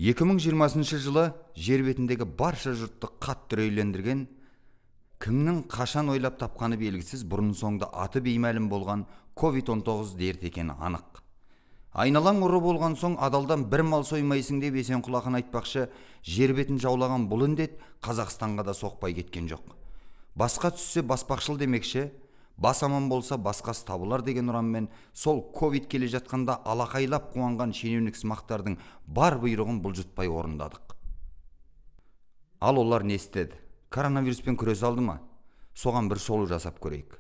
2020 жылы жер бетіндегі барша жұртты қатты үрейлендірген, кімнің қашан ойлап тапқаны белгісіз бұрын соңды аты беймәлім болған COVID-19 дерті екені анық. Айналаң ұры болған соң адалдан бір мал соймайсың деп Есенқұлақын айтпақшы, жер бетін жаулаған бұл індет Қазақстанға да соқпай кеткен жоқ. Басқа түссе баспақшыл демекші, бас аман болса басқасы табылар деген ұранмен сол ковид келе жатқанда алақайлап қуанған шенеуніксымақтардың бар бұйрығын бұлжытпай орындадық. Ал олар не істеді? Коронавируспен күрес алды ма? Соған бір шолу жасап көрейік.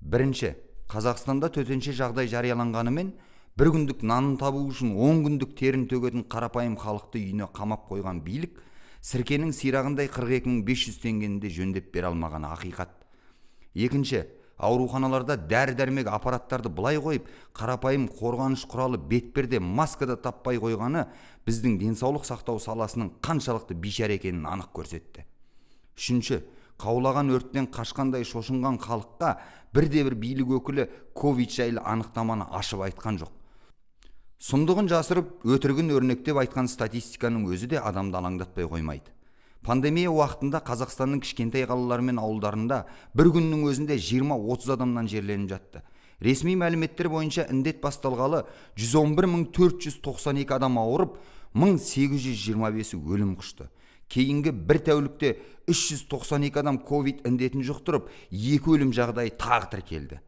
Бірінші, Қазақстанда төтенше жағдай жарияланғанымен бір күндік нанын табу үшін 10 күндік терін төгетін қарапайым халықты үйіне қамап қойған билік сіркенің сирағындай 42.500 теңгені жөндеп бере алмағаны ақиқат. Екінші, ауруханаларда дәрі-дәрмек аппараттарды былай қойып, қарапайым қорғаныш құралы бетперде маскада таппай қойғаны біздің денсаулық сақтау саласының қаншалықты бейшара екенін анық көрсетті. Үшінші, қаулаған өрттен қашқандай шошынған халыққа бірде-бір билік өкілі ковид жайлы анықтаманы ашып айтқан жоқ. Сұмдығын жасырып, өтірігін өрнектеп айтқан статистиканың өзі де адамды алаңдатпай қоймайды. Пандемия уақытында Қазақстанның кішкентай қалалары мен ауылдарында бір күннің өзінде 20-30 адамнан жерленіп жатты. Ресми мәліметтер бойынша індет басталғалы 111.492 адам ауырып, 1825-і өлім құшты. Кейінгі бір тәулікте 392 адам ковид індетін жұқтырып, 2 өлім жағдайы тағы тіркелді.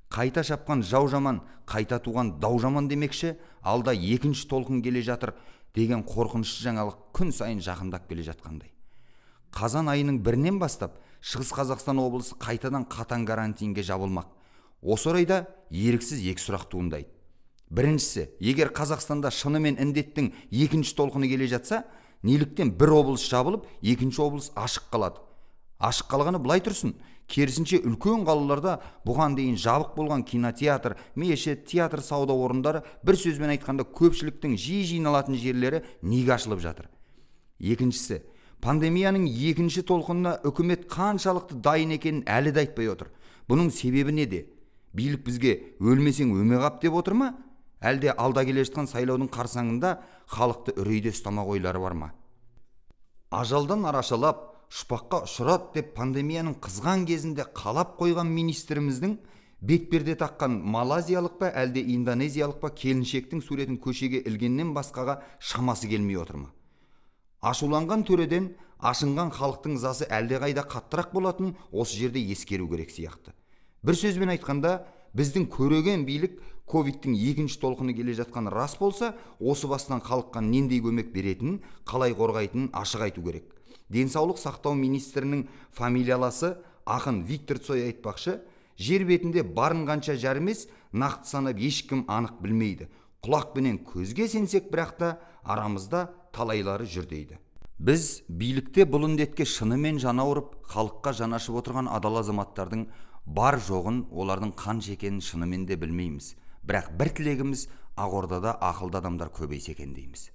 Қайта шапқан жау жаман, қайта туған дау жаман демекші, алда екінші толқын келе жатыр деген қорқынышты жаңалық күн сайын жақындап келе жатқандай. Қазан айының 1-нен бастап Шығыс Қазақстан облысы қайтадан қатаң карантинге жабылмақ. Осы орайда еріксіз екі сұрақ туындайды. Біріншісі, егер Қазақстанда шынымен індеттің екінші толқыны келе жатса, неліктен бір облыс жабылып, екінші облыс ашық қалады? Ашық қалғаны былай тұрсын, керісінше үлкен қалаларда бұған дейін жабық болған кинотеатр, мешіт, театр, сауда орындары, бір сөзбен айтқанда көпшіліктің жиі жиналатын жерлері неге ашылып жатыр? Екіншісі, пандемияның екінші толқынына үкімет қаншалықты дайын екенін әлі де айтпай отыр. Бұның себебі неде? Билік бізге өлмесең өлме қап деп отыр ма? Әлде алда келе жатқан сайлаудың қарсаңында халықты үрейде ұстамақ ойлары бар ма? Ажалдан арашалап, шұпаққа ұшырат деп пандемияның қызған кезінде қалап қойған министріміздің бетперде таққан малазиялық па, әлде индонезиялық па келіншектің суретін көшеге ілгеннен басқаға шамасы келмей отыр ма? Ашуланған төреден ашынған халықтың ызасы әлдеқайда қаттырақ болатын осы жерде ескеру керек сияқты. Бір сөзбен айтқанда, біздің көреген билік ковидтің екінші толқыны келе жатқаны рас болса, осы бастан халыққа нендей көмек беретінін, қалай қорғайтынын ашық айту керек. Денсаулық сақтау министрінің фамилияласы ақын Виктор Цой айтпақшы, жер бетінде барын қанша жарымес, нақты санап ешкім анық білмейді. Құлақпенен көзге сенсек, бірақ та арамызда талайлары жүр дейді. Біз билікте бұл індетке шынымен жаны ауырып, халыққа жанашып отырған адал азаматтардың бар жоғын, олардың қанша екенін шынымен де білмейміз. Бірақ бір тілегіміз, Ақордада ақылды адамдар көбейсе екен дейміз.